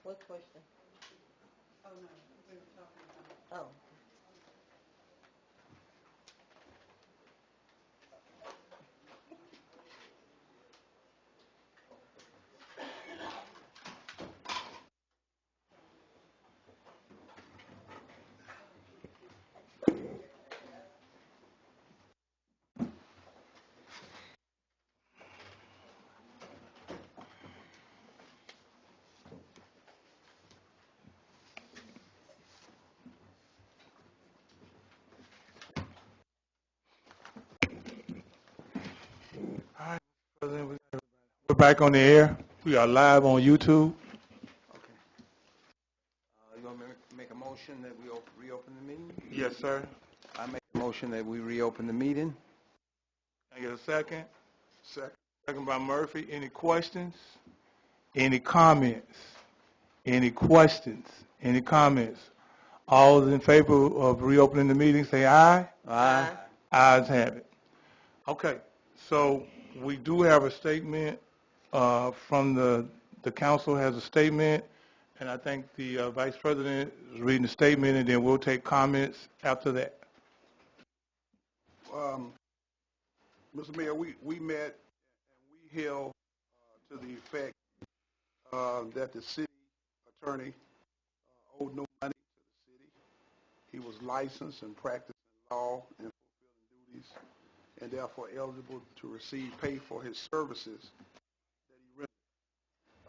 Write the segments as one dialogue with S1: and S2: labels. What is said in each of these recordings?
S1: What question?
S2: Oh, no, we were talking about.
S1: Oh.
S3: All right, President, we're back on the air. We are live on YouTube.
S4: Okay. You want me to make a motion that we reopen the meeting?
S3: Yes, sir.
S4: I make a motion that we reopen the meeting.
S3: Can I get a second? Second by Murphy. Any questions? Any comments? Any questions? Any comments? All those in favor of reopening the meeting, say aye.
S4: Aye.
S3: Ayes have it. Okay, so we do have a statement from the council has a statement, and I think the vice president is reading the statement, and then we'll take comments after that.
S5: Mr. Mayor, we met and we held to the effect that the city attorney owed no money to the city. He was licensed and practicing law and fulfilling duties, and therefore eligible to receive pay for his services that he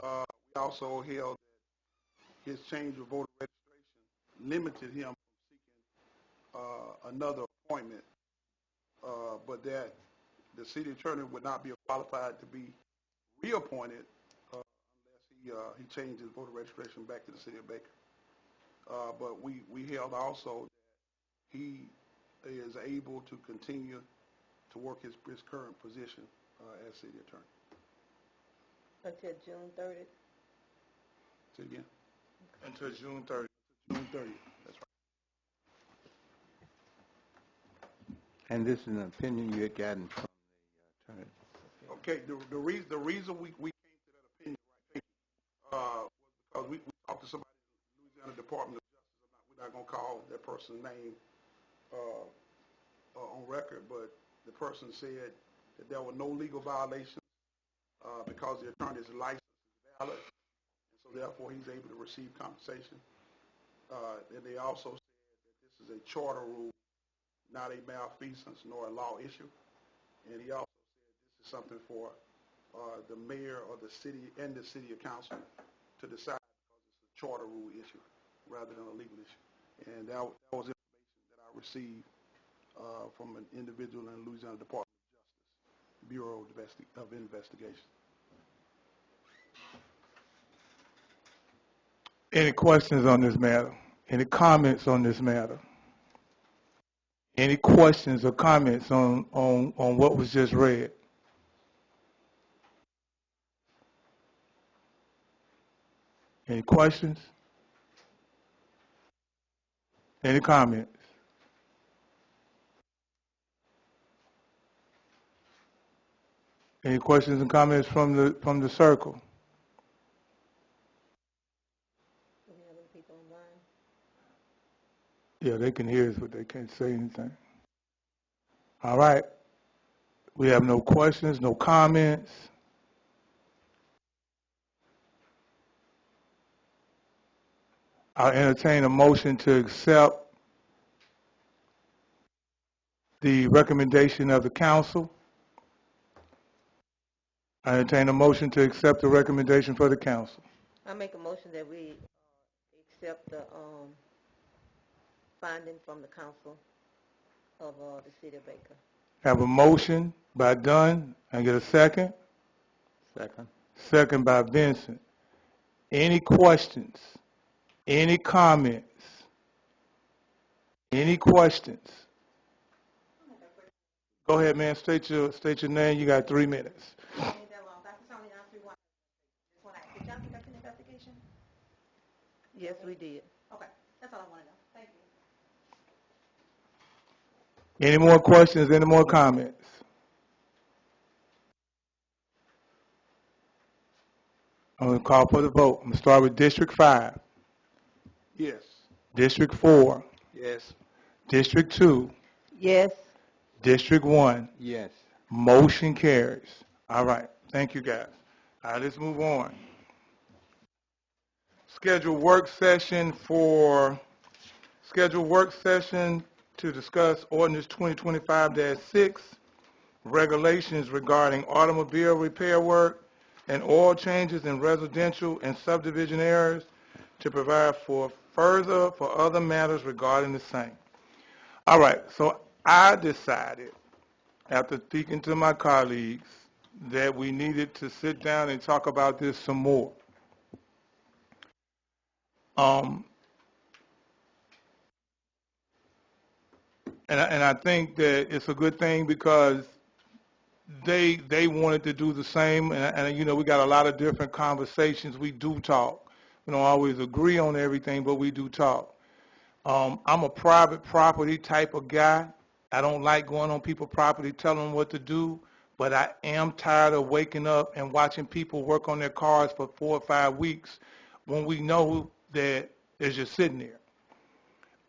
S5: rendered. We also held that his change of voter registration limited him from seeking another appointment, but that the city attorney would not be qualified to be reappointed unless he changed his voter registration back to the city of Baker. But we held also that he is able to continue to work his current position as city attorney.
S1: Until June 30th?
S5: Say it again?
S3: Until June 30th.
S5: June 30th, that's right.
S4: And this is an opinion you had gotten from the attorney.
S5: Okay, the reason we came to that opinion, right, was because we talked to somebody in the Louisiana Department of Justice. We're not going to call that person's name on record, but the person said that there were no legal violations because the attorney's license is valid, and so therefore he's able to receive compensation. And they also said that this is a charter rule, not a malfeasance nor a law issue. And he also said this is something for the mayor or the city and the city council to decide because it's a charter rule issue rather than a legal issue. And that was information that I received from an individual in the Louisiana Department of Justice, Bureau of Investigation.
S3: Any questions on this matter? Any comments on this matter? Any questions or comments on what was just read? Any questions? Any comments? Any questions and comments from the circle?
S1: Do we have any people online?
S3: Yeah, they can hear us, but they can't say anything. All right. We have no questions, no comments. I'll entertain a motion to accept the recommendation of the council. I entertain a motion to accept the recommendation for the council.
S1: I make a motion that we accept the finding from the council of the city of Baker.
S3: Have a motion by Dunn. I get a second?
S4: Second.
S3: Second by Vincent. Any questions? Any comments? Any questions? Go ahead, man. State your name. You got 3 minutes.
S1: Yes, we did.
S2: Okay, that's all I want to know. Thank you.
S3: Any more questions? Any more comments? I'm going to call for the vote. I'm going to start with District 5,
S5: Yes.
S3: District 4,
S4: Yes.
S3: District 2,
S1: Yes.
S3: District 1.
S4: Yes.
S3: Motion carries. All right. Thank you, guys. All right, let's move on. Scheduled work session to discuss ordinance 2025-6, regulations regarding automobile repair work and oil changes in residential and subdivision areas to provide for other matters regarding the same. All right, so I decided, after speaking to my colleagues, that we needed to sit down and talk about this some more. And I think that it's a good thing because they wanted to do the same, and you know, we got a lot of different conversations. We do talk. We don't always agree on everything, but we do talk. I'm a private property type of guy. I don't like going on people's property telling them what to do, but I am tired of waking up and watching people work on their cars for 4 or 5 weeks when we know that they're just sitting there.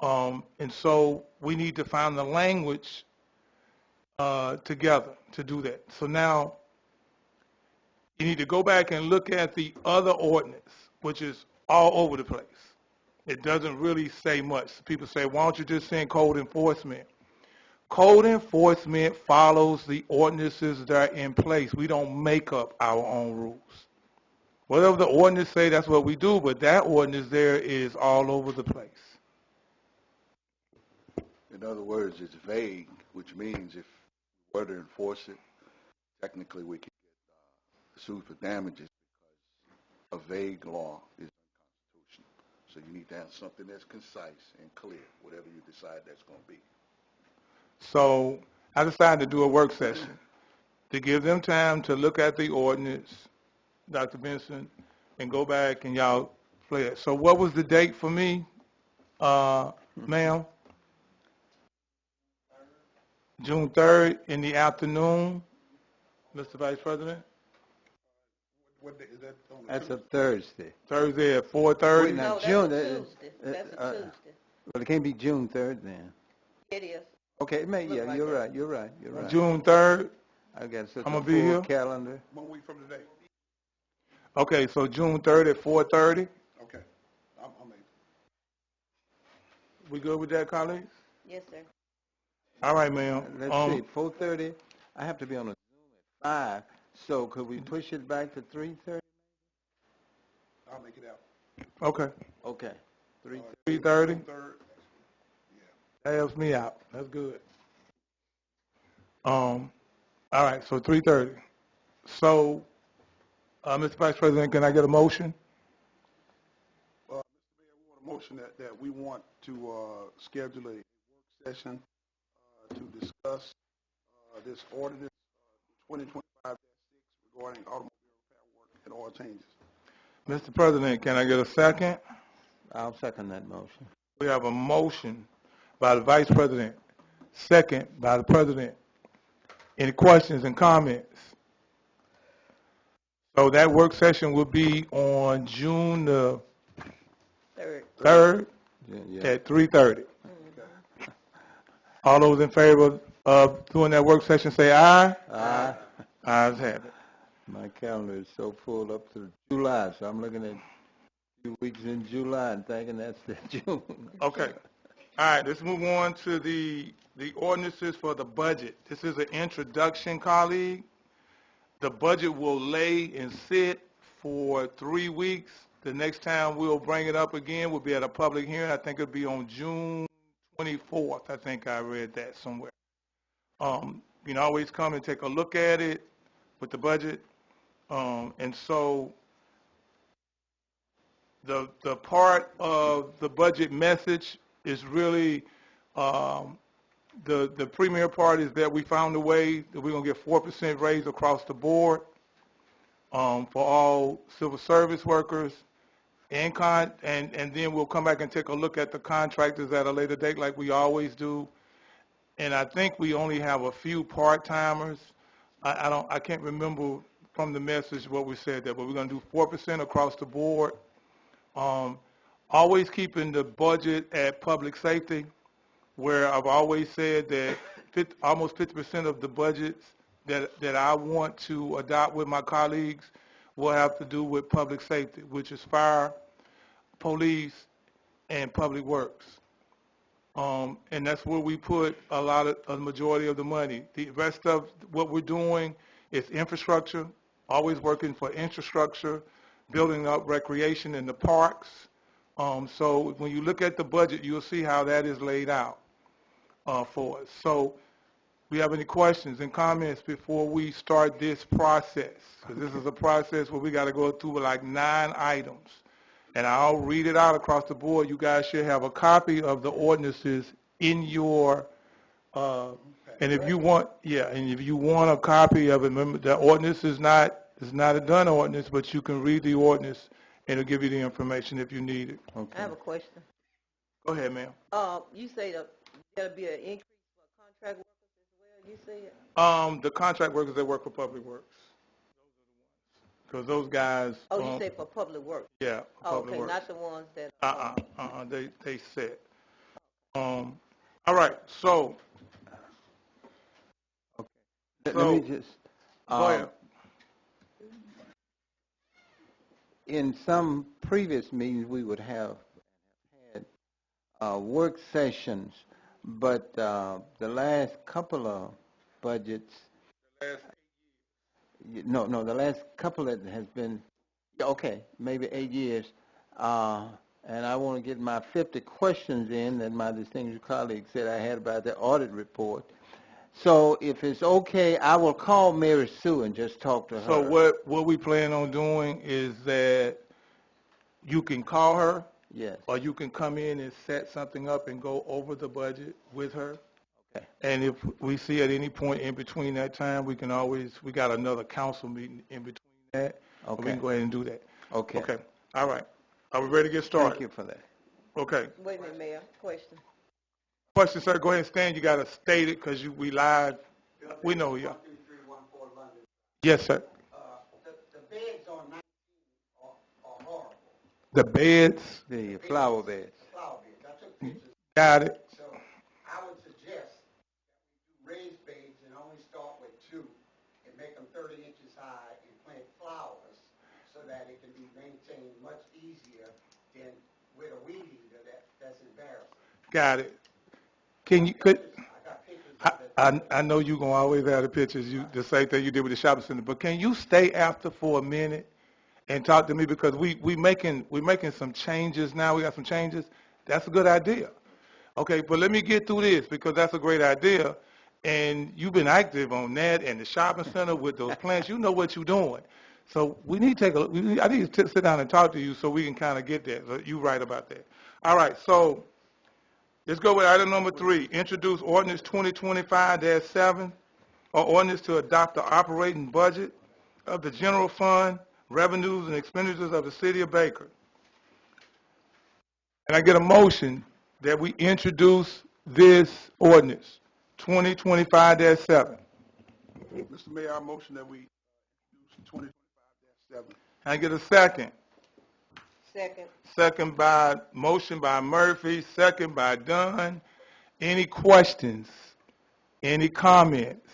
S3: And so we need to find the language together to do that. So now you need to go back and look at the other ordinance, which is all over the place. It doesn't really say much. People say, why don't you just send code enforcement? Code enforcement follows the ordinances that are in place. We don't make up our own rules. Whatever the ordinance say, that's what we do, but that ordinance there is all over the place.
S6: In other words, it's vague, which means if we were to enforce it, technically we could get sued for damages because a vague law is unconstitutional. So you need to have something that's concise and clear, whatever you decide that's going to be.
S3: So I decided to do a work session to give them time to look at the ordinance, Dr. Benson, and go back and y'all play it. So what was the date for me, ma'am? June 3rd in the afternoon, Mr. Vice President?
S5: What day is that on?
S4: That's a Thursday.
S3: Thursday at 4:30?
S4: Wait, now,
S1: No, that's
S4: June,
S1: a Tuesday. That's a Tuesday.
S4: Well, it can't be June 3rd then.
S1: It is.
S4: Okay,
S1: Look
S4: yeah,
S1: like
S4: you're
S1: that.
S4: right, you're right, you're right.
S3: June 3rd?
S4: I've got such
S3: I'ma
S4: a
S3: be
S4: full
S3: here.
S4: calendar.
S5: 1 week from today.
S3: Okay, so June 3rd at 4:30?
S5: Okay. I'm able.
S3: We good with that, colleagues?
S1: Yes, sir.
S3: All right, ma'am.
S4: Let's see, 4:30, I have to be on a Zoom at 5, so could we push it back to 3:30?
S5: I'll make it out.
S3: Okay,
S4: Okay, 3:30.
S3: 3:30?
S5: Third.
S3: That helps me out. That's good. All right, so 3:30. So, Mr. Vice President, can I get a motion?
S5: Mr. Mayor, we want a motion that we want to schedule a work session to discuss this ordinance 2025-6 regarding automobile repair work and oil changes.
S3: Mr. President, can I get a second?
S4: I'll second that motion.
S3: We have a motion by the Vice President, second by the President. Any questions and comments? So that work session will be on June the
S1: Third.
S3: 3rd
S4: Yeah.
S3: at 3:30. All those in favor of doing that work session say aye.
S4: Aye.
S3: Ayes have it.
S4: My calendar is so full up to July, so I'm looking at 2 weeks in July and thinking that's the June.
S3: Okay. All right, let's move on to the ordinances for the budget. This is an introduction, colleague. The budget will lay and sit for 3 weeks. The next time we'll bring it up again will be at a public hearing. I think it'll be on June 24th. I think I read that somewhere. You can always come and take a look at it with the budget. And so the part of the budget message is really the premier part is that we found a way that we're going to get 4% raise across the board for all civil service workers, and then we'll come back and take a look at the contractors at a later date like we always do. And I think we only have a few part-timers. I can't remember from the message what we said there, but we're going to do 4% across the board. Always keeping the budget at public safety, where I've always said that almost 50% of the budgets that I want to adopt with my colleagues will have to do with public safety, which is fire, police, and public works. And that's where we put a majority of the money. The rest of what we're doing is infrastructure, always working for infrastructure, building up recreation in the parks. So when you look at the budget, you'll see how that is laid out for us. So we have any questions and comments before we start this process? Because this is a process where we got to go through like 9 items. And I'll read it out across the board. You guys should have a copy of the ordinances in your, and if you want, and if you want a copy of it, remember the ordinance is not a done ordinance, but you can read the ordinance and it'll give you the information if you need it.
S4: Okay.
S1: I have a question.
S3: Go ahead, ma'am.
S1: You say that there'll be an increase for contract workers as well, you said?
S3: The contract workers that work for Public Works. Because those guys.
S1: Oh, you say for public work?
S3: Yeah, for Public
S1: Okay,
S3: Works.
S1: not the ones that.
S3: They said. All right, so.
S4: Let
S3: So-
S4: me just,
S3: Go ahead.
S4: in some previous meetings, we would have had work sessions, but the last couple of budgets, no, the last couple that has been, okay, maybe 8 years, and I want to get my 50 questions in that my distinguished colleague said I had about the audit report. So if it's okay, I will call Mary Sue and just talk to her.
S3: So what we plan on doing is that you can call her,
S4: Yes.
S3: or you can come in and set something up and go over the budget with her.
S4: Okay.
S3: And if we see at any point in between that time, we got another council meeting in between that.
S4: Okay.
S3: We can go ahead and do that.
S4: Okay.
S3: Okay, all right. Are we ready to get started?
S4: Thank you for that.
S3: Okay.
S1: Wait a minute, Mayor, question.
S3: Question, sir, go ahead and stand. You got to state it because we live. We know you.
S5: 12314 London.
S3: Yes, sir.
S5: The beds on 19 are horrible.
S3: The beds,
S4: The flower beds.
S5: The flower beds. I took pictures.
S3: got it.
S5: So I would suggest that we do raised beds and only start with 2 and make them 30 inches high and plant flowers so that it can be maintained much easier than with a weed eater that's embarrassing.
S3: Got it.
S5: I got pictures of it.
S3: I know you're going to always have the pictures, the same thing you did with the shopping center, but can you stay after for a minute and talk to me because we making some changes now. We got some changes. That's a good idea. Okay, but let me get through this because that's a great idea. And you've been active on that and the shopping center with those plants. You know what you're doing. So we need to take a look. I need to sit down and talk to you so we can kind of get that. So you're right about that. All right, so let's go with item number 3. Introduce ordinance 2025-7, or ordinance to adopt the operating budget of the general fund, revenues and expenditures of the city of Baker. And I get a motion that we introduce this ordinance 2025-7.
S5: Mr. Mayor, I motion that we introduce 2025-7.
S3: I get a second.
S1: Second.
S3: Second by, motion by Murphy, second by Dunn. Any questions? Any comments?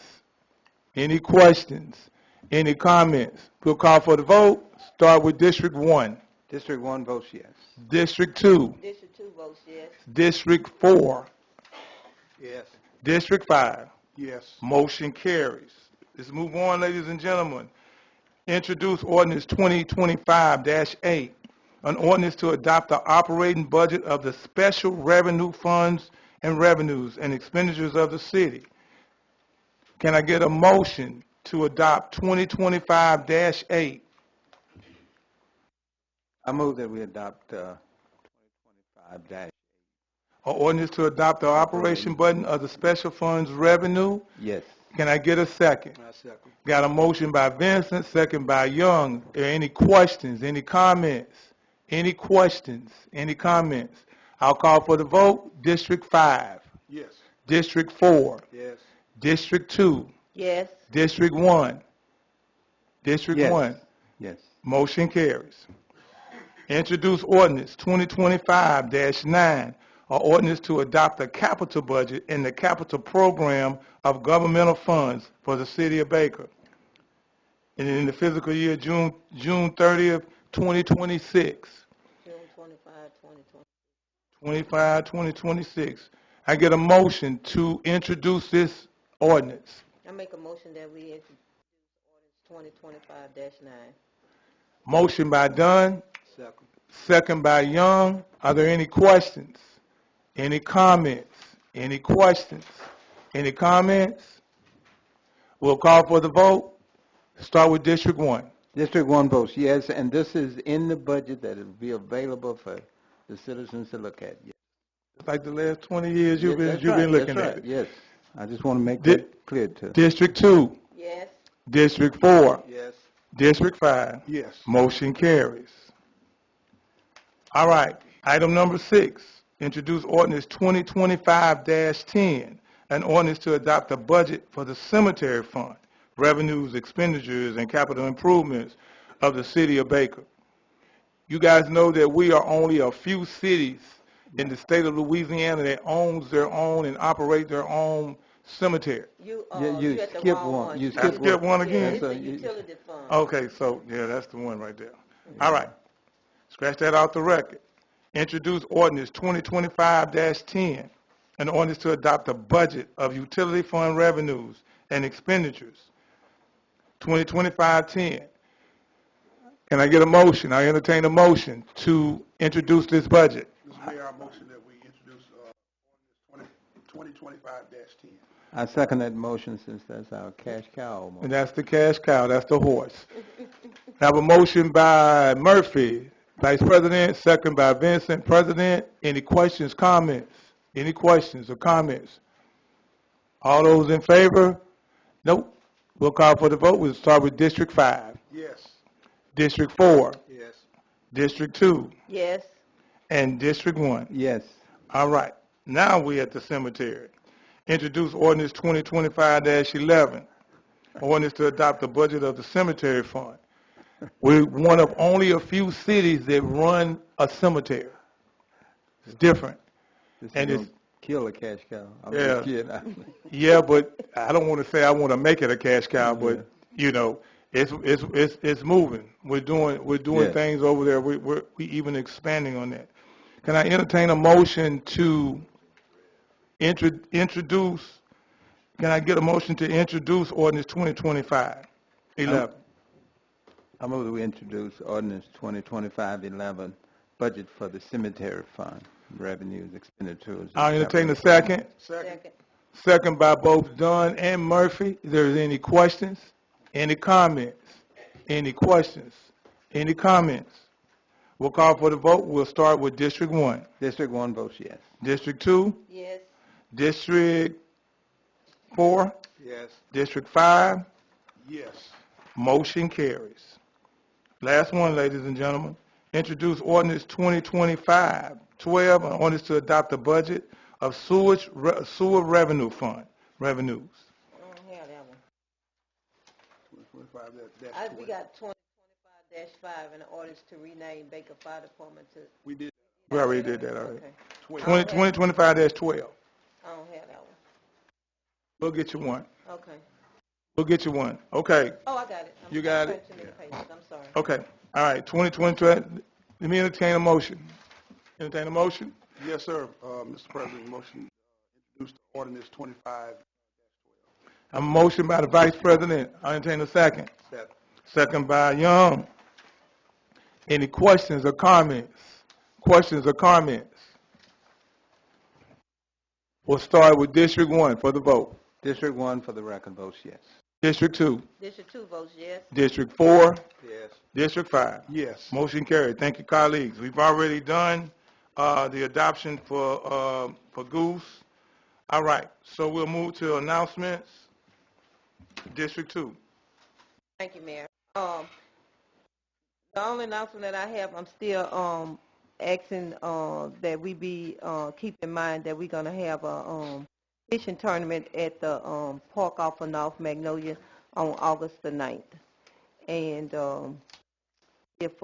S3: Any questions? Any comments? We'll call for the vote. Start with District 1.
S4: District 1 votes yes.
S3: District 2.
S1: District 2 votes yes.
S3: District 4.
S5: Yes.
S3: District 5.
S5: Yes.
S3: Motion carries. Let's move on, ladies and gentlemen. Introduce ordinance 2025-8, an ordinance to adopt the operating budget of the special revenue funds and revenues and expenditures of the city. Can I get a motion to adopt 2025-8?
S4: I move that we adopt 2025-.
S3: An ordinance to adopt the operation budget of the special funds revenue.
S4: Yes.
S3: Can I get a second?
S5: I second.
S3: Got a motion by Vincent, second by Young. Are there any questions, any comments? Any questions, any comments? I'll call for the vote. District 5.
S5: Yes.
S3: District 4.
S5: Yes.
S3: District 2.
S1: Yes.
S3: District 1. District
S4: Yes.
S3: 1.
S4: Yes.
S3: Motion carries. Introduce ordinance 2025-9, or ordinance to adopt a capital budget in the capital program of governmental funds for the city of Baker. And in the fiscal year June 30th, 2026.
S1: June 25, 2020.
S3: 2026. I get a motion to introduce this ordinance.
S1: I make a motion that we introduce ordinance 2025-9.
S3: Motion by Dunn,
S5: Second.
S3: second by Young. Are there any questions? Any comments? Any questions? Any comments? We'll call for the vote. Start with District 1.
S4: District 1 votes yes, and this is in the budget that will be available for the citizens to look at. Yes.
S3: It's like the last 20 years you've
S4: Yes,
S3: been looking
S4: that's
S3: at
S4: right.
S3: it.
S4: Yes. I just want to make
S3: Di-
S4: that clear to.
S3: District 2.
S1: Yes.
S3: District 4.
S5: Yes.
S3: District 5.
S5: Yes.
S3: Motion carries. All right, item number 6, introduce ordinance 2025-10, an ordinance to adopt a budget for the cemetery fund, revenues, expenditures, and capital improvements of the city of Baker. You guys know that we are only a few cities in the state of Louisiana that owns their own and operate their own cemetery.
S1: You,
S4: You
S1: at the
S4: skip
S1: wrong
S4: one.
S1: one.
S4: You
S3: I
S4: skip
S3: skipped one
S1: Yeah,
S3: again?
S1: it's
S4: So
S1: a
S4: you-
S1: utility fund.
S3: Okay, so, yeah, that's the one right there. All right. Scratch that out the record. Introduce ordinance 2025-10, an ordinance to adopt a budget of utility fund revenues and expenditures. 2025-10. Can I get a motion? I entertain a motion to introduce this budget.
S5: Mr. Mayor, I motion that we introduce ordinance 2025-10.
S4: I second that motion since that's our cash cow.
S3: And that's the cash cow, that's the horse. I have a motion by Murphy, Vice President, second by Vincent, President. Any questions, comments? Any questions or comments? All those in favor? Nope. We'll call for the vote. We'll start with District 5,
S5: Yes.
S3: District 4,
S5: Yes.
S3: District 2,
S1: Yes.
S3: and District 1.
S4: Yes.
S3: All right. Now we at the cemetery. Introduce ordinance 2025-11, ordinance to adopt the budget of the cemetery fund. We're one of only a few cities that run a cemetery. It's different.
S4: This
S3: And
S4: is
S3: it's-
S4: gonna kill a cash cow. I'm
S3: Yeah.
S4: just kidding.
S3: Yeah, but I don't want to say I want to make it a cash cow, but you know, it's moving. We're doing
S4: Yeah.
S3: things over there. We even expanding on that. Can I entertain a motion to introduce? Can I get a motion to introduce ordinance 2025-11?
S4: I move that we introduce ordinance 2025-11, budget for the cemetery fund, revenues, expenditures. and
S3: I'll entertain a
S4: capital
S3: second.
S1: Second.
S3: Second by both Dunn and Murphy. If there's any questions, any comments, any questions, any comments? We'll call for the vote. We'll start with District 1.
S4: District 1 votes yes.
S3: District 2,
S1: Yes.
S3: District 4,
S5: Yes.
S3: District 5,
S5: Yes.
S3: motion carries. Last one, ladies and gentlemen. Introduce ordinance 2025-12, an ordinance to adopt a budget of sewer revenue fund, revenues.
S1: I don't have that one.
S5: 2025, that's
S1: We got 2025-5 and an ordinance to rename Baker Fire Department to.
S5: We did
S3: We already did that already.
S1: Okay.
S3: 2025-12.
S1: I don't have that one.
S3: We'll get you one.
S1: Okay.
S3: We'll get you one. Okay,
S1: Oh, I got it.
S3: You got it?
S1: Too many pages. I'm sorry.
S3: okay. All right, 2020, let me entertain a motion. Entertain a motion?
S5: Yes, sir. Mr. President, motion introduce the ordinance 25.
S3: A motion by the Vice President. I entertain a second.
S5: Second.
S3: Second by Young. Any questions or comments? Questions or comments? We'll start with District 1 for the vote.
S4: District 1, for the record, votes yes.
S3: District 2,
S1: District 2 votes yes.
S3: District 4,
S5: Yes.
S3: District 5.
S5: Yes.
S3: Motion carried. Thank you, colleagues. We've already done the adoption for Goose. All right, so we'll move to announcements. District 2.
S1: Thank you, Mayor. The only announcement that I have, I'm still asking that we be keep in mind that we're gonna have a fishing tournament at the park off of North Magnolia on August the 9th. And if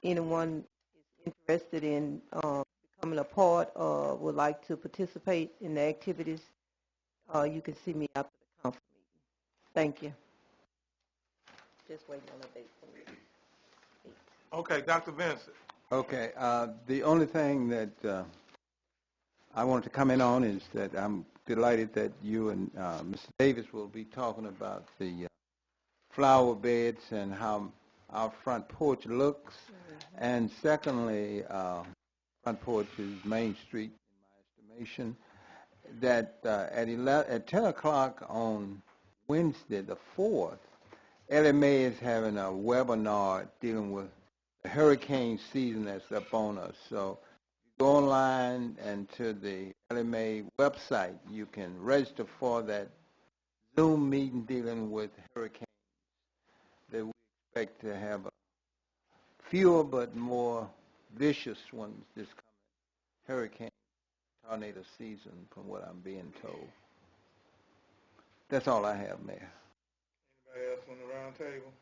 S1: anyone is interested in becoming a part or would like to participate in the activities, you can see me after the council meeting. Thank you. Just waiting on a date from you.
S3: Okay, Dr. Vincent.
S4: Okay, the only thing that I wanted to comment on is that I'm delighted that you and Mr. Davis will be talking about the flower beds and how our front porch looks. And secondly, front porch is Main Street, in my estimation, that at 10 o'clock on Wednesday, the 4th, Ellie Mae is having a webinar dealing with the hurricane season that's up on us. So go online and to the Ellie Mae website. You can register for that Zoom meeting dealing with hurricanes that we expect to have fewer but more vicious ones this coming hurricane tornado season, from what I'm being told. That's all I have, Mayor.
S3: Anybody else on the round table?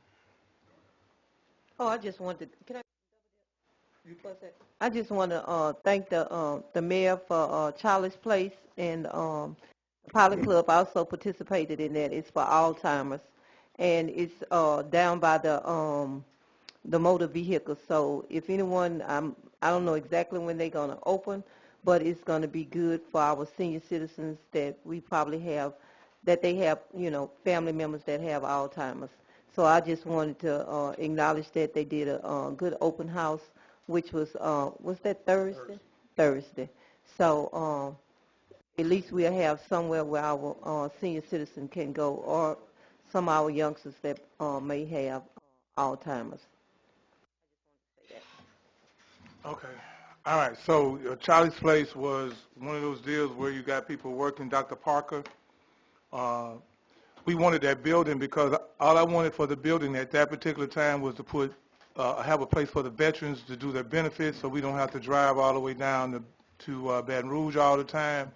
S1: Oh, I just wanted to, can I? I just want to thank the mayor for Charlie's Place, and the Pilot Club also participated in that. It's for Alzheimer's, and it's down by the motor vehicle. So if anyone, I don't know exactly when they're going to open, but it's going to be good for our senior citizens that we probably have, that they have, you know, family members that have Alzheimer's. So I just wanted to acknowledge that they did a good open house, which was that Thursday? Thursday. So at least we'll have somewhere where our senior citizen can go, or some of our youngsters that may have Alzheimer's.
S3: Okay. All right. So Charlie's Place was one of those deals where you got people working. Dr. Parker, we wanted that building because all I wanted for the building at that particular time was to have a place for the veterans to do their benefits, so we don't have to drive all the way down to Baton Rouge all the time,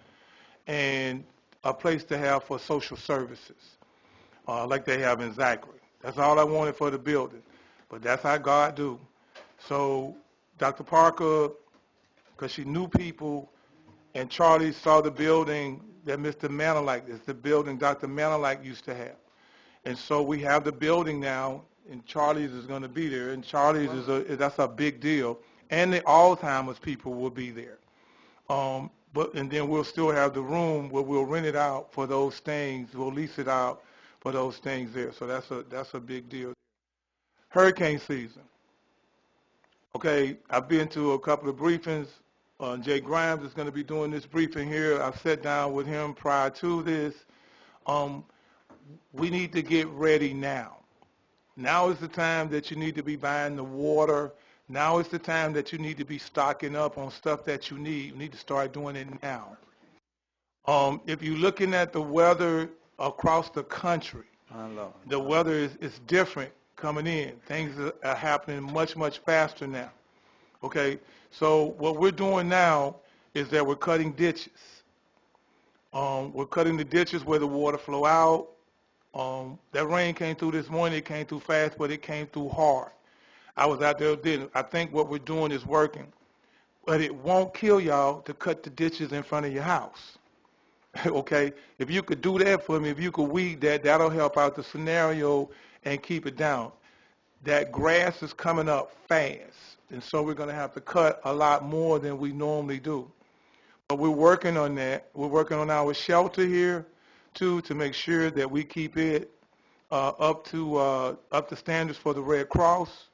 S3: and a place to have for social services, like they have in Zachary. That's all I wanted for the building, but that's how God do. So Dr. Parker, because she knew people, and Charlie saw the building that Mr. Manalike, it's the building Dr. Manalike used to have. And so we have the building now, and Charlie's is going to be there, and Charlie's that's a big deal. And the Alzheimer's people will be there. And then we'll still have the room where we'll rent it out for those things. We'll lease it out for those things there. So that's a big deal. Hurricane season. Okay, I've been to a couple of briefings. Jay Grimes is going to be doing this briefing here. I've sat down with him prior to this. We need to get ready now. Now is the time that you need to be buying the water. Now is the time that you need to be stocking up on stuff that you need. You need to start doing it now. If you're looking at the weather across the country, the weather is different coming in. Things are happening much, much faster now. Okay, so what we're doing now is that we're cutting ditches. We're cutting the ditches where the water flow out. That rain came through this morning. It came through fast, but it came through hard. I was out there didn't. I think what we're doing is working. But it won't kill y'all to cut the ditches in front of your house. Okay? If you could do that for me, if you could weed that, that'll help out the scenario and keep it down. That grass is coming up fast, and so we're going to have to cut a lot more than we normally do. But we're working on that. We're working on our shelter here, too, to make sure that we keep it up to standards for the Red Cross.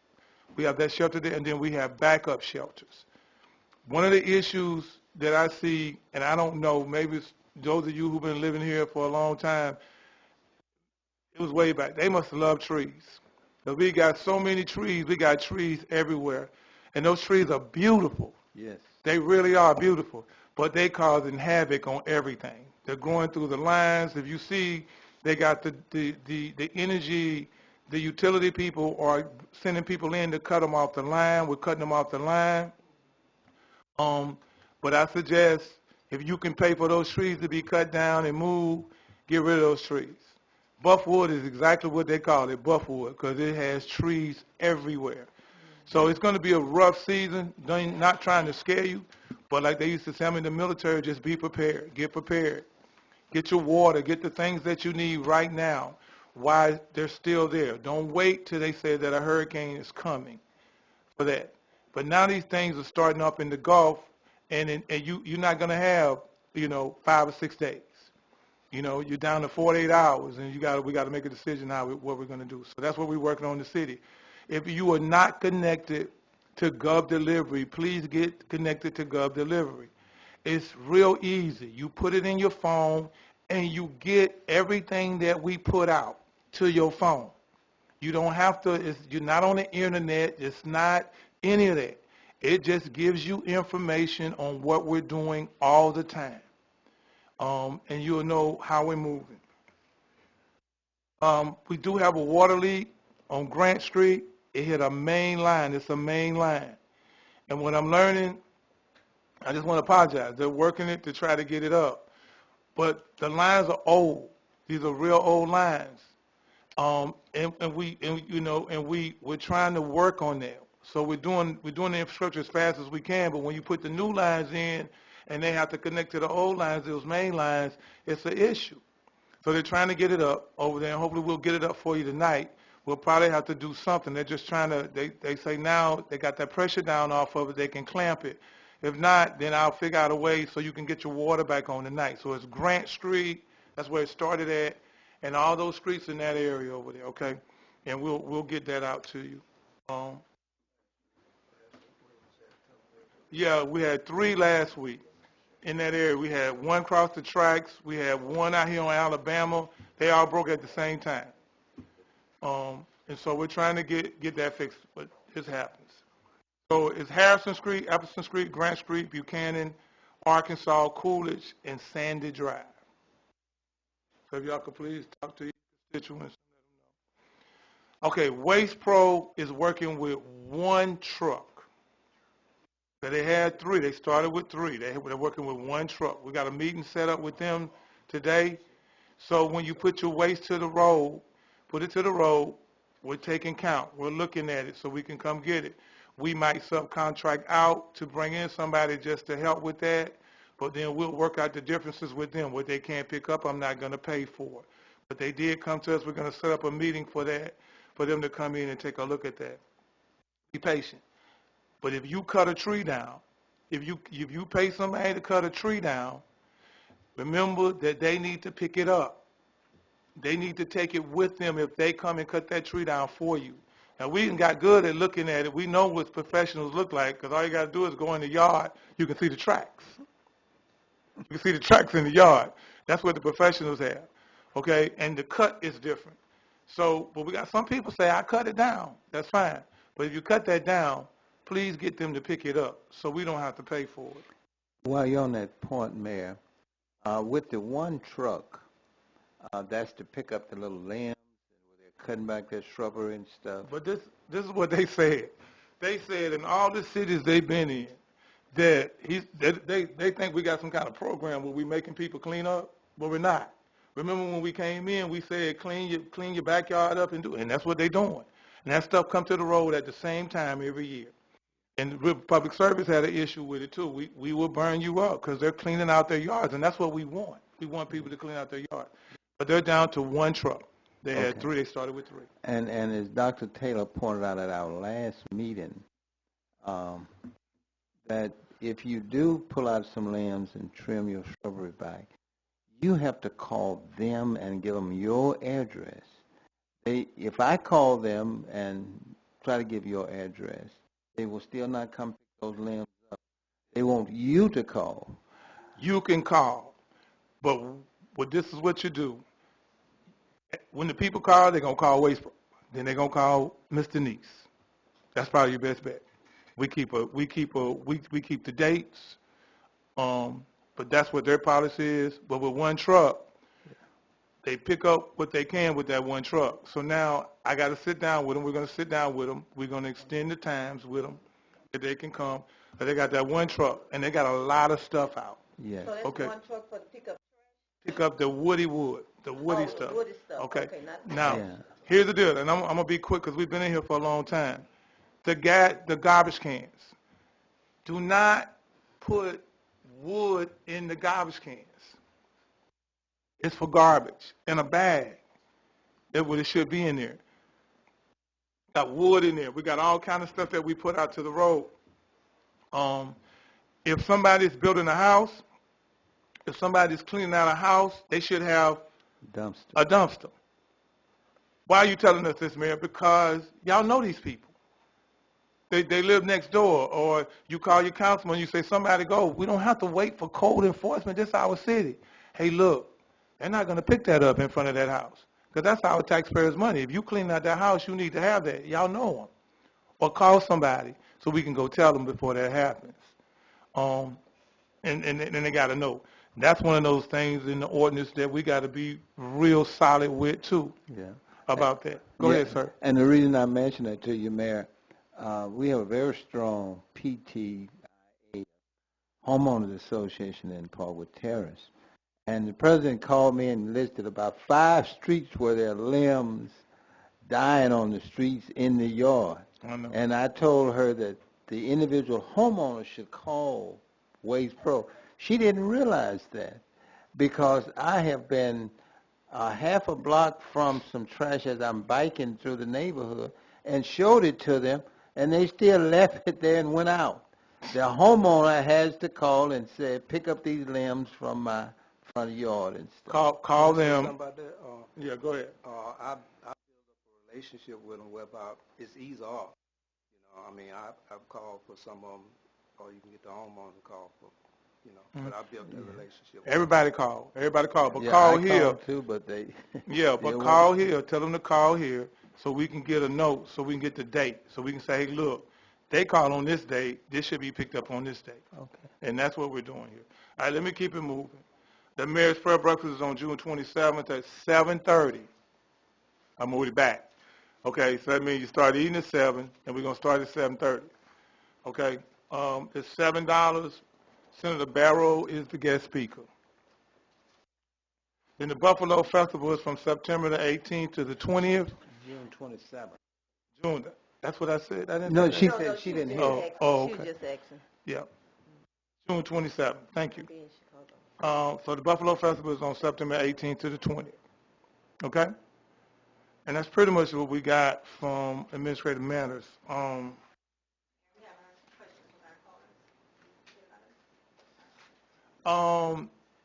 S3: We have that shelter there, and then we have backup shelters. One of the issues that I see, and I don't know, maybe it's those of you who've been living here for a long time, it was way back. They must have loved trees. But we got so many trees. We got trees everywhere. And those trees are beautiful.
S4: Yes.
S3: They really are beautiful. But they causing havoc on everything. They're going through the lines. If you see, they got the energy, the utility people are sending people in to cut them off the line. We're cutting them off the line. But I suggest if you can pay for those trees to be cut down and moved, get rid of those trees. Buffwood is exactly what they call it, Buffwood, because it has trees everywhere. So it's going to be a rough season, not trying to scare you, but like they used to say, I'm in the military, just be prepared, get prepared. Get your water, get the things that you need right now while they're still there. Don't wait till they say that a hurricane is coming for that. But now these things are starting up in the Gulf, and you're not going to have, 5 or 6 days. You're down to 48 hours, and we got to make a decision what we're going to do. So that's what we're working on in the city. If you are not connected to Gov Delivery, please get connected to Gov Delivery. It's real easy. You put it in your phone, and you get everything that we put out to your phone. You don't have to, you're not on the internet. It's not any of that. It just gives you information on what we're doing all the time. And you'll know how we're moving. We do have a water leak on Grant Street. It hit a main line. It's a main line. And what I'm learning, I just want to apologize. They're working it to try to get it up. But the lines are old. These are real old lines. We're trying to work on that. So we're doing the infrastructure as fast as we can, but when you put the new lines in and they have to connect to the old lines, those main lines, it's an issue. So they're trying to get it up over there, and hopefully we'll get it up for you tonight. We'll probably have to do something. They're just trying to, they say now they got that pressure down off of it, they can clamp it. If not, then I'll figure out a way so you can get your water back on tonight. So it's Grant Street, that's where it started at, and all those streets in that area over there, okay? And we'll get that out to you. Yeah, we had 3 last week in that area. We had 1 across the tracks. We had 1 out here on Alabama. They all broke at the same time. And so we're trying to get that fixed, but this happens. So it's Harrison Street, Epperson Street, Grant Street, Buchanan, Arkansas, Coolidge, and Sandy Drive. So if y'all could please talk to your constituents. Okay, Waste Pro is working with 1 truck. So they had 3. They started with 3. They're working with 1 truck. We got a meeting set up with them today. So when you put your waste to the road, put it to the road, we're taking count. We're looking at it so we can come get it. We might subcontract out to bring in somebody just to help with that, but then we'll work out the differences with them. What they can't pick up, I'm not going to pay for. But they did come to us. We're going to set up a meeting for that, for them to come in and take a look at that. Be patient. But if you cut a tree down, if you pay somebody to cut a tree down, remember that they need to pick it up. They need to take it with them if they come and cut that tree down for you. Now, we got good at looking at it. We know what professionals look like, because all you got to do is go in the yard. You can see the tracks. You can see the tracks in the yard. That's what the professionals have, okay? And the cut is different. So, but we got some people say, I cut it down. That's fine. But if you cut that down, please get them to pick it up so we don't have to pay for it.
S4: While you're on that point, Mayor, with the 1 truck, that's to pick up the little limbs where they're cutting back their shrubbery and stuff.
S3: But this is what they said. They said in all the cities they've been in that they think we got some kind of program where we making people clean up, but we're not. Remember when we came in, we said clean your backyard up and do it, and that's what they're doing. And that stuff come to the road at the same time every year. And public service had an issue with it too. We will burn you up because they're cleaning out their yards, and that's what we want. We want people to clean out their yard. But they're down to 1 truck. They had 3. They started with 3.
S4: And as Dr. Taylor pointed out at our last meeting, that if you do pull out some limbs and trim your shrubbery back, you have to call them and give them your address. If I call them and try to give your address, they will still not come pick those limbs up. They want you to call.
S3: You can call, but this is what you do. When the people call, they're going to call Waste Pro. Then they're going to call Mr. Neese. That's probably your best bet. We keep the dates, but that's what their policy is. But with 1 truck, they pick up what they can with that 1 truck. So now I got to sit down with them. We're going to sit down with them. We're going to extend the times with them that they can come. But they got that 1 truck, and they got a lot of stuff out.
S4: Yes.
S1: So that's
S3: Okay.
S1: 1 truck for the pickup.
S3: Pick up the woody wood. the woody
S1: Oh,
S3: stuff.
S1: woody stuff.
S3: Okay.
S1: Okay, not
S3: Now,
S4: Yeah.
S3: here's the deal, and I'm gonna be quick because we've been in here for a long time. The garbage cans. Do not put wood in the garbage cans. It's for garbage in a bag. That's what it should be in there. Got wood in there. We got all kind of stuff that we put out to the road. If somebody's building a house, if somebody's cleaning out a house, they should have
S4: Dumpster.
S3: a dumpster. Why are you telling us this, Mayor? Because y'all know these people. They live next door, or you call your councilman, you say, somebody go. We don't have to wait for code enforcement. This is our city. Hey, look, they're not going to pick that up in front of that house, because that's our taxpayers' money. If you clean out that house, you need to have that. Y'all know them. Or call somebody so we can go tell them before that happens. And they got to know. That's one of those things in the ordinance that we got to be real solid with, too,
S4: Yeah.
S3: about that. Go
S4: Yeah,
S3: ahead, sir.
S4: And the reason I mention that to you, Mayor, we have a very strong PTA, homeowners association in Parkwood Terrace. And the president called me and listed about 5 streets where there are limbs dying on the streets in the yard.
S3: I know.
S4: And I told her that the individual homeowner should call Waste Pro. She didn't realize that, because I have been half a block from some trash as I'm biking through the neighborhood and showed it to them, and they still left it there and went out. The homeowner has to call and say, pick up these limbs from my front yard and stuff.
S3: Call
S7: Can I say
S3: them.
S7: something about that?
S3: Yeah, go ahead.
S7: I built up a relationship with them whereby it's ease off. You know, I mean, I've called for some of them, or you can get the homeowner to call for, you know, but I built that relationship. with
S3: Everybody call, but
S4: Yeah,
S3: call
S4: I
S3: here.
S4: called too, but they...
S3: Yeah, but
S4: Still
S3: call
S4: waiting.
S3: here. Tell them to call here so we can get a note, so we can get the date, so we can say, hey, look, they call on this date. This should be picked up on this date.
S4: Okay.
S3: And that's what we're doing here. All right, let me keep it moving. The mayor's prayer breakfast is on June 27th at 7:30. I moved it back. Okay, so that means you start eating at 7, and we're going to start at 7:30. Okay, it's $7. Senator Barrow is the guest speaker. Then the Buffalo Festival is from September the 18th to the 20th.
S7: June 27th.
S3: June, that's what I said. I didn't
S4: No,
S3: say
S4: she
S3: that?
S4: said she didn't hear.
S3: Oh,
S1: She
S3: oh,
S1: was
S3: okay.
S1: just asking.
S3: Yeah. June 27th. Thank you.
S1: Be in Chicago.
S3: So the Buffalo Festival is on September 18th to the 20th. Okay? And that's pretty much what we got from Administrative Matters.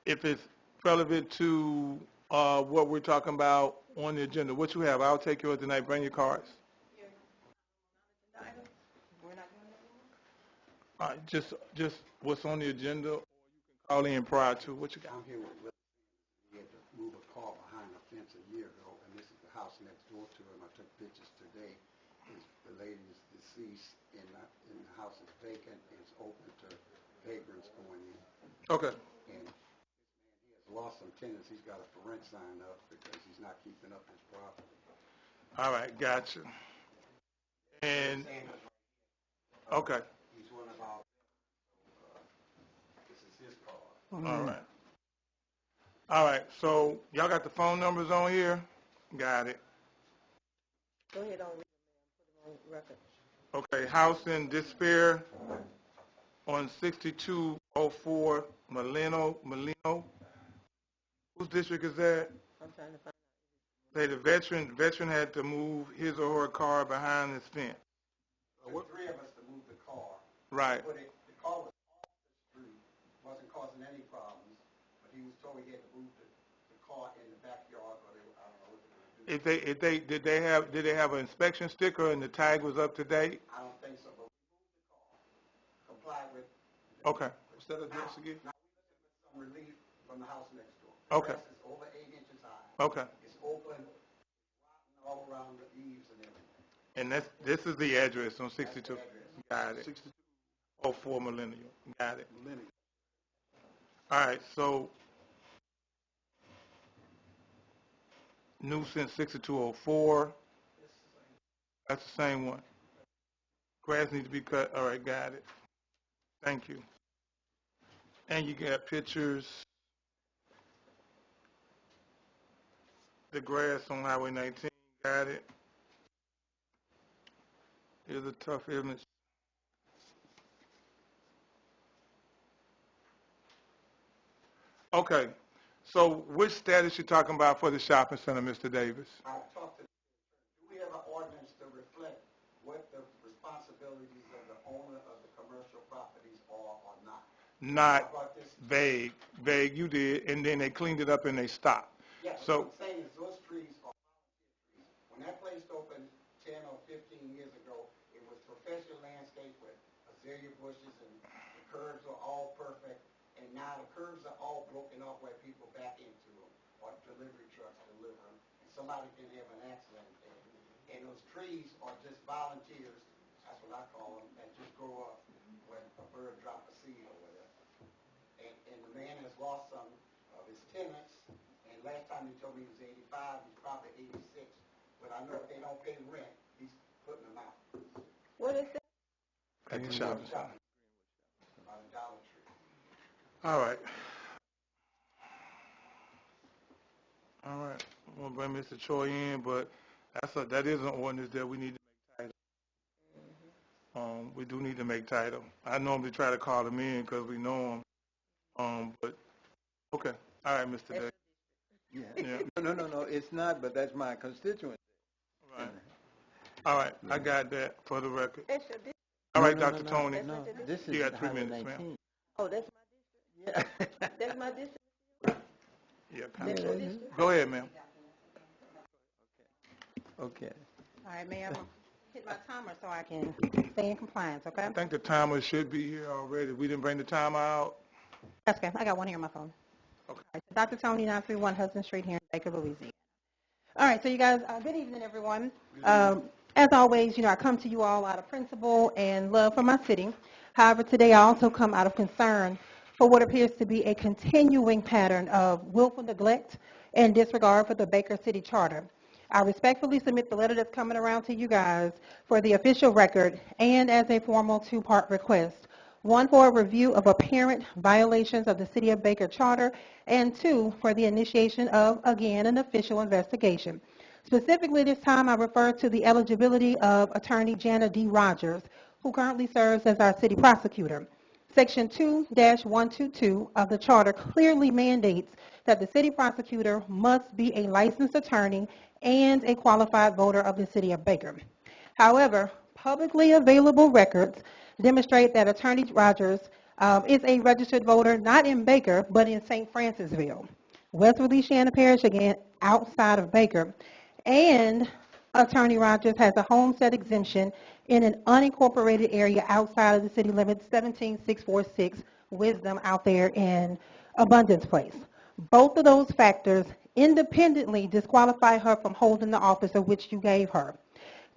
S3: If it's relevant to what we're talking about on the agenda, what you have, I'll take yours tonight. Bring your cards. Just what's on the agenda, or you can call in prior to what you got.
S5: I'm here with, we had to move a car behind a fence a year ago, and this is the house next door to him. I took pictures today. The lady is deceased, and the house is vacant, and it's open to vagrants going in.
S3: Okay.
S5: And he has lost some tenants. He's got a for rent sign up because he's not keeping up his property.
S3: All right, gotcha. And, okay,
S5: He's one of our, this is his car.
S3: all right. All right, so y'all got the phone numbers on here? Got it.
S1: Go ahead on, read them, put them on record.
S3: Okay, house in Despair on 6204 Molino. Whose district is that?
S1: I'm trying to find
S3: Say the veteran had to move his or her car behind this fence.
S5: There were 3 of us to move the car.
S3: Right.
S5: But the car was off the street, wasn't causing any problems, but he was told he had to move the car in the backyard, or I don't know what they were going to do.
S3: Did they have an inspection sticker and the tag was up to date?
S5: I don't think so, but we moved the car, complied with.
S3: Okay. What's that address again?
S5: Now, we looking for some relief from the house next door.
S3: Okay.
S5: The grass is over 8 inches high.
S3: Okay.
S5: It's open, rotten all around the eaves and everything.
S3: And this is the address on 62.
S5: That's the
S3: Got it. 6204 Millennium. Got it.
S5: Millennium.
S3: All right, so nuisance 6204. That's the same one. Grass needs to be cut. All right, got it. Thank you. And you got pictures. the grass on Highway 19. Got it. It's a tough illness. Okay. So which status you talking about for the shopping center, Mr. Davis?
S8: I talked to, do we have an ordinance to reflect what the responsibilities of the owner of the commercial properties are or not?
S3: Not
S8: How about this?
S3: vague. Vague you did, and then they cleaned it up and they stopped.
S8: Yeah,
S3: So-
S8: what I'm saying is those trees are volunteer trees. When that place opened 10 or 15 years ago, it was professional landscape with azalea bushes and the curves are all perfect. And now the curves are all broken off where people back into them or delivery trucks deliver them. And somebody can have an accident there. And those trees are just volunteers, that's what I call them, that just grow up when a bird drops a seed or whatever. And the man has lost some of his tenants. And last time he told me he was 85, he's probably 86. But I know if they don't pay rent, he's putting them out.
S1: What is that?
S3: At the shopping center.
S8: By the Dollar Tree.
S3: All right. All right. I'm going to bring Mr. Choi in, but that is an ordinance that we need to make title. We do need to make title. I normally try to call them in because we know them. But, okay. All right, Mr. Davis.
S4: Yeah.
S3: Yeah.
S4: No, it's not, but that's my constituency.
S3: Right. All right. I got that for the record.
S1: That's your district.
S3: All right,
S4: No,
S3: Dr. Tony.
S4: No, this is
S3: You got 3
S4: Highway
S3: minutes, ma'am.
S4: 19.
S1: Oh, that's my
S4: Yeah.
S1: district. That's my district.
S3: Yeah,
S1: That's your district.
S3: Go ahead, ma'am.
S4: Okay.
S2: All right, Mayor, I'm gonna hit my timer so I can stay in compliance, okay?
S3: I think the timer should be here already. We didn't bring the timer out.
S2: That's okay. I got one here on my phone.
S3: Okay.
S2: All right, Dr. Tony, 931 Hudson Street here in Baker, Louisiana. All right, so you guys, good evening, everyone. As always, I come to you all out of principle and love for my city. However, today I also come out of concern for what appears to be a continuing pattern of willful neglect and disregard for the Baker City Charter. I respectfully submit the letter that's coming around to you guys for the official record and as a formal two-part request. One, for a review of apparent violations of the City of Baker Charter, and two, for the initiation of, again, an official investigation. Specifically this time, I refer to the eligibility of Attorney Jana D. Rogers, who currently serves as our city prosecutor. Section 2-122 of the Charter clearly mandates that the city prosecutor must be a licensed attorney and a qualified voter of the City of Baker. However, publicly available records demonstrate that Attorney Rogers is a registered voter not in Baker, but in St. Francisville, West Feliciana Parish, again, outside of Baker. And Attorney Rogers has a homestead exemption in an unincorporated area outside of the city limits, 17646 Wisdom, out there in Abundance Place. Both of those factors independently disqualify her from holding the office of which you gave her.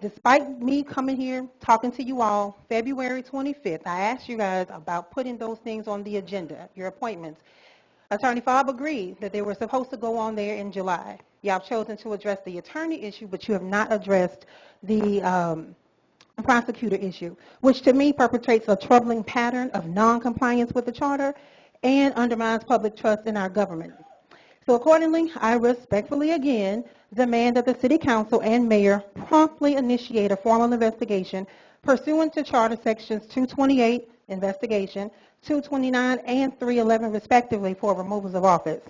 S2: Despite me coming here, talking to you all, February 25th, I asked you guys about putting those things on the agenda, your appointments. Attorney Fobb agreed that they were supposed to go on there in July. Y'all have chosen to address the attorney issue, but you have not addressed the prosecutor issue, which to me perpetrates a troubling pattern of non-compliance with the charter and undermines public trust in our government. So accordingly, I respectfully again demand that the City Council and Mayor promptly initiate a formal investigation pursuant to Charter Sections 228, investigation, 229, and 311, respectively, for removals of office.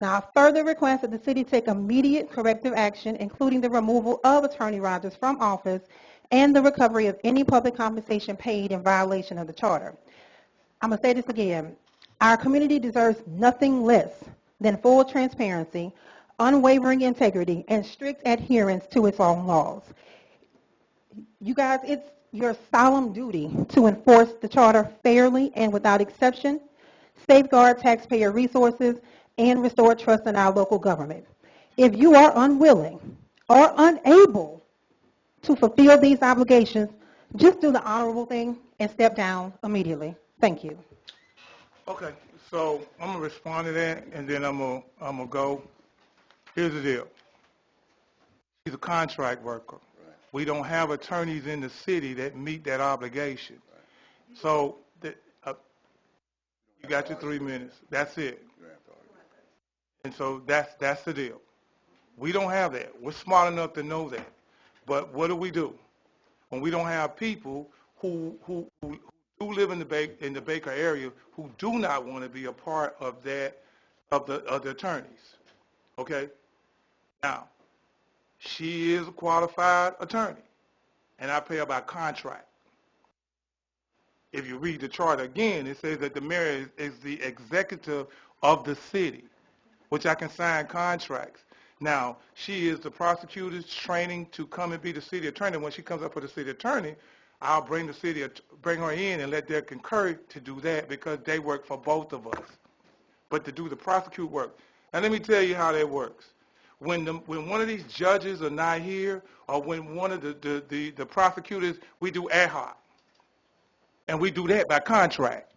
S2: Now, I further request that the City take immediate corrective action, including the removal of Attorney Rogers from office and the recovery of any public compensation paid in violation of the Charter. I'm going to say this again. Our community deserves nothing less than full transparency, unwavering integrity, and strict adherence to its own laws. You guys, it's your solemn duty to enforce the Charter fairly and without exception, safeguard taxpayer resources, and restore trust in our local government. If you are unwilling or unable to fulfill these obligations, just do the honorable thing and step down immediately. Thank you.
S3: Okay, so I'm going to respond to that, and then I'm gonna go. Here's the deal. She's a contract worker.
S6: Right.
S3: We don't have attorneys in the city that meet that obligation. So you got your 3 minutes. That's it.
S6: You don't have to argue.
S3: And so that's the deal. We don't have that. We're smart enough to know that. But what do? When we don't have people who do live in the Baker area who do not want to be a part of that, of the attorneys. Okay? Now, she is a qualified attorney, and I pay her by contract. If you read the charter again, it says that the mayor is the executive of the city, which I can sign contracts. Now, she is the prosecutor's training to come and be the city attorney. When she comes up with the city attorney, I'll bring her in and let them concur to do that because they work for both of us. But to do the prosecute work. Now, let me tell you how that works. When one of these judges are not here, or when one of the prosecutors, we do ad hoc. And we do that by contract.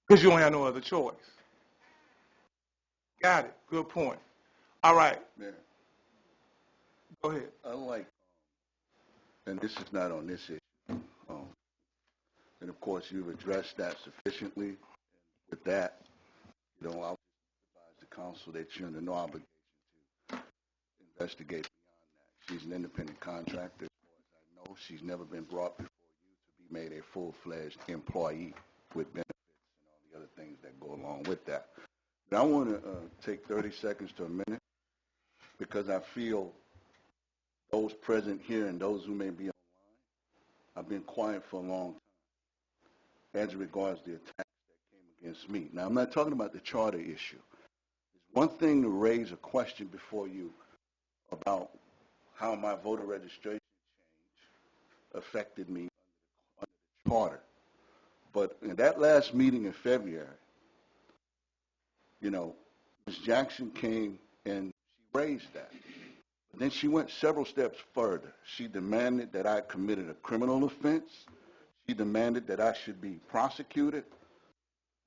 S3: Because you don't have no other choice. Got it. Good point. All right.
S6: Mayor,
S3: Go ahead.
S6: I like, and this is not on this issue, and of course you've addressed that sufficiently. With that, I'll advise the council that you're under no obligation to investigate beyond that. She's an independent contractor, as far as I know. She's never been brought before you to be made a full-fledged employee with benefits and all the other things that go along with that. But I want to take 30 seconds to a minute because I feel those present here and those who may be online, I've been quiet for a long time as regards the attacks that came against me. Now, I'm not talking about the charter issue. It's one thing to raise a question before you about how my voter registration change affected me under the charter. But in that last meeting in February, Ms. Jackson came and she raised that. But then she went several steps further. She demanded that I committed a criminal offense. She demanded that I should be prosecuted.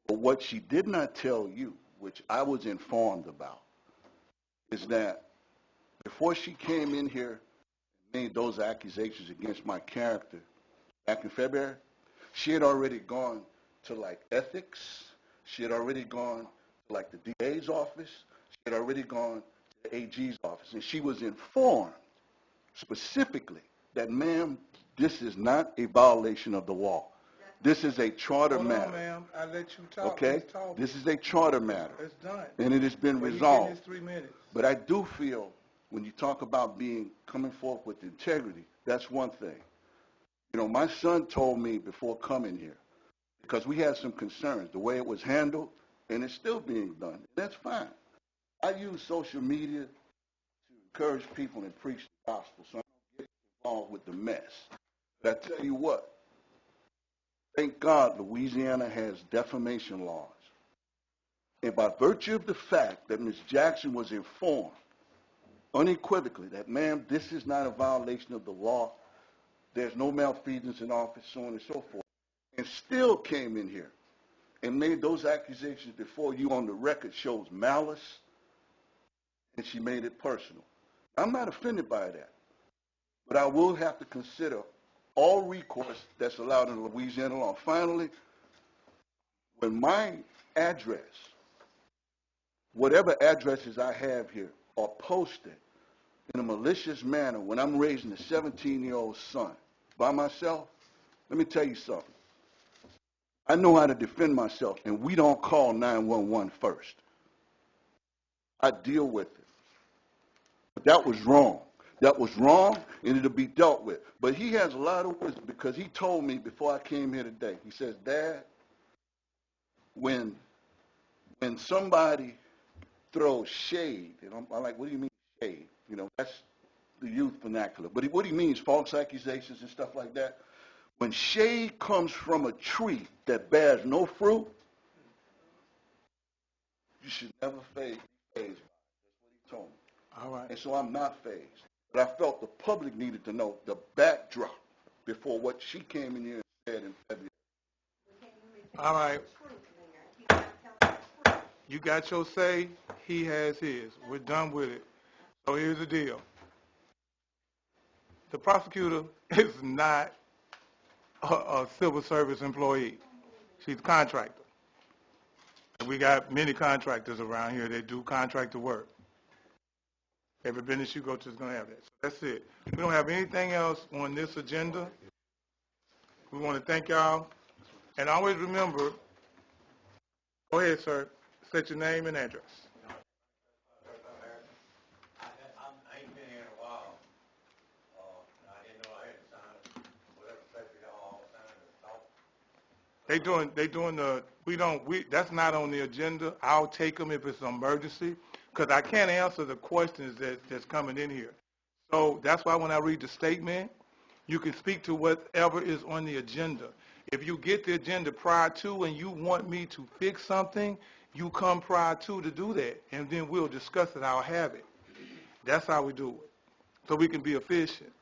S6: But what she did not tell you, which I was informed about, is that before she came in here and made those accusations against my character back in February, she had already gone to like ethics. She had already gone to like the DA's office. She had already gone to the AG's office. And she was informed specifically that, ma'am, this is not a violation of the law. This is a charter
S3: Hold
S6: matter.
S3: on, ma'am. I let you talk.
S6: Okay?
S3: Please talk.
S6: This is a charter matter.
S3: It's done.
S6: And it has been
S3: Well,
S6: resolved.
S3: His 3 minutes.
S6: But I do feel when you talk about coming forth with integrity, that's one thing. My son told me before coming here, because we had some concerns, the way it was handled, and it's still being done. That's fine. I use social media to encourage people and preach the gospel, so I don't get involved with the mess. But I tell you what, thank God Louisiana has defamation laws. And by virtue of the fact that Ms. Jackson was informed unequivocally that, ma'am, this is not a violation of the law, there's no malfeasance in office, so on and so forth, and still came in here and made those accusations before you on the record shows malice, and she made it personal. I'm not offended by that, but I will have to consider all recourse that's allowed in Louisiana law. Finally, when my address, whatever addresses I have here, are posted in a malicious manner when I'm raising a 17-year-old son by myself, let me tell you something. I know how to defend myself, and we don't call 911 first. I deal with it. But that was wrong. That was wrong, and it'll be dealt with. But he has a lot of wisdom because he told me before I came here today, he says, Dad, when somebody throws shade, and I'm like, what do you mean shade? That's the youth vernacular. But what he means, false accusations and stuff like that. When shade comes from a tree that bears no fruit, you should never be fazed by it. That's what he told me.
S3: All right.
S6: And so I'm not fazed. But I felt the public needed to know the backdrop before what she came in here and said in February.
S3: All right. You got your say. He has his. We're done with it. So here's the deal. The prosecutor is not a civil service employee. She's a contractor. And we got many contractors around here that do contractor work. Every business you go to is going to have that. So that's it. We don't have anything else on this agenda. We want to thank y'all. And always remember, go ahead, sir. State your name and address.
S9: I ain't been here in a while. I didn't know I had to sign whatever paper y'all all signed to talk.
S3: They doing that's not on the agenda. I'll take them if it's an emergency, because I can't answer the questions that's coming in here. So that's why when I read the statement, you can speak to whatever is on the agenda. If you get the agenda prior to and you want me to fix something, you come prior to do that, and then we'll discuss it. I'll have it. That's how we do it, so we can be efficient.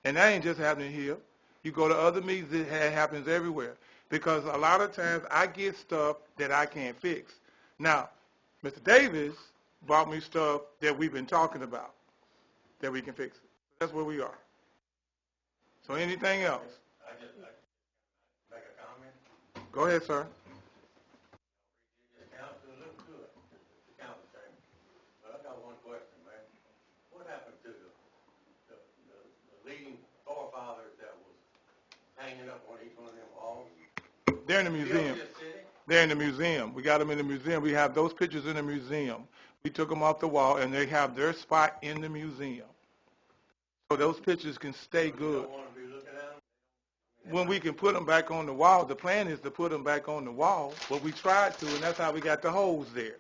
S3: And that ain't just happening here. You go to other meetings, it happens everywhere. Because a lot of times I get stuff that I can't fix. Now, Mr. Davis brought me stuff that we've been talking about that we can fix it. That's where we are. So anything else?
S9: I just like to make a comment.
S3: Go ahead, sir.
S9: The council look good, the council chamber. But I got one question, man. What happened to the leading forefathers that was hanging up on each one of them walls?
S3: They're in the museum. They're in the museum. We got them in the museum. We have those pictures in the museum. We took them off the wall, and they have their spot in the museum. So those pictures can stay good.
S9: You don't want to be looking at them?
S3: When we can put them back on the wall, the plan is to put them back on the wall, but we tried to, and that's how we got the holes there.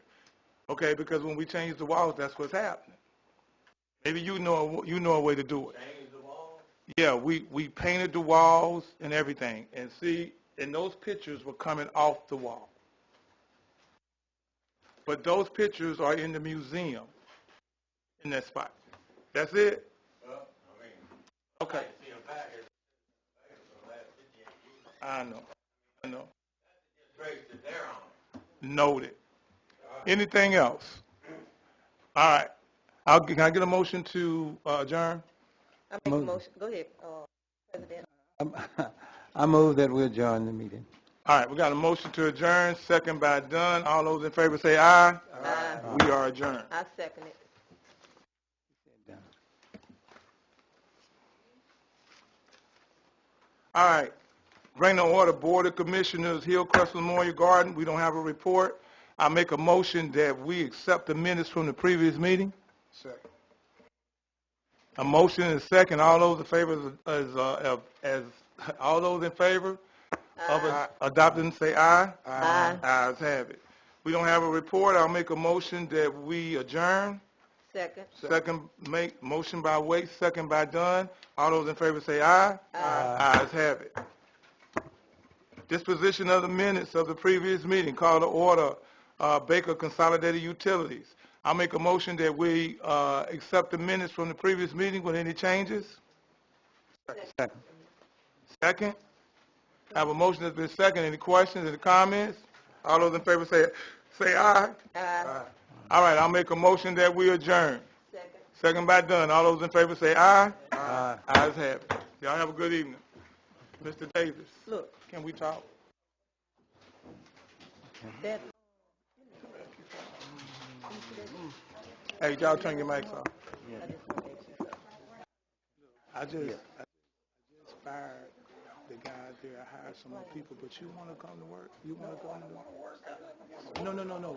S3: Okay, because when we change the walls, that's what's happening. Maybe you know a way to do it.
S9: Change the walls?
S3: Yeah, we painted the walls and everything, and see, and those pictures were coming off the wall. But those pictures are in the museum, in that spot. That's it?
S9: Well, I mean,
S3: Okay.
S9: I see them back here for the last 58 years.
S3: I know.
S9: It's great that they're on it.
S3: Noted. Anything else? All right. Can I get a motion to adjourn?
S1: I make a motion. Go ahead, President.
S4: I move that we adjourn the meeting.
S3: All right, we got a motion to adjourn, second by Dunn. All those in favor say aye.
S1: Aye.
S3: We are adjourned.
S1: I second it.
S3: All right. Bring to order Board of Commissioners, Hillcrest Memorial Garden. We don't have a report. I make a motion that we accept the minutes from the previous meeting.
S5: Second.
S3: A motion and a second. All those in favor of adopting, say aye.
S1: Aye.
S3: Ayes have it. We don't have a report. I'll make a motion that we adjourn.
S1: Second.
S3: Motion by Waite, second by Dunn. All those in favor say aye.
S1: Aye.
S3: Ayes have it. Disposition of the minutes of the previous meeting. Call to order Baker Consolidated Utilities. I'll make a motion that we accept the minutes from the previous meeting with any changes.
S4: Second.
S3: Second. I have a motion that's been seconded. Any questions, any comments? All those in favor say aye.
S1: Aye.
S3: All right, I'll make a motion that we adjourn.
S1: Second.
S3: Second by Dunn. All those in favor say aye.
S4: Aye.
S3: Ayes have it. Y'all have a good evening. Mr. Davis,
S1: Look,
S3: can we talk?
S1: that,
S3: Hey, y'all turn your mics off.
S1: I just want to ask you something.
S3: I just fired the guy there. I hired some more people, but you want to come to work? You want to go to work? No.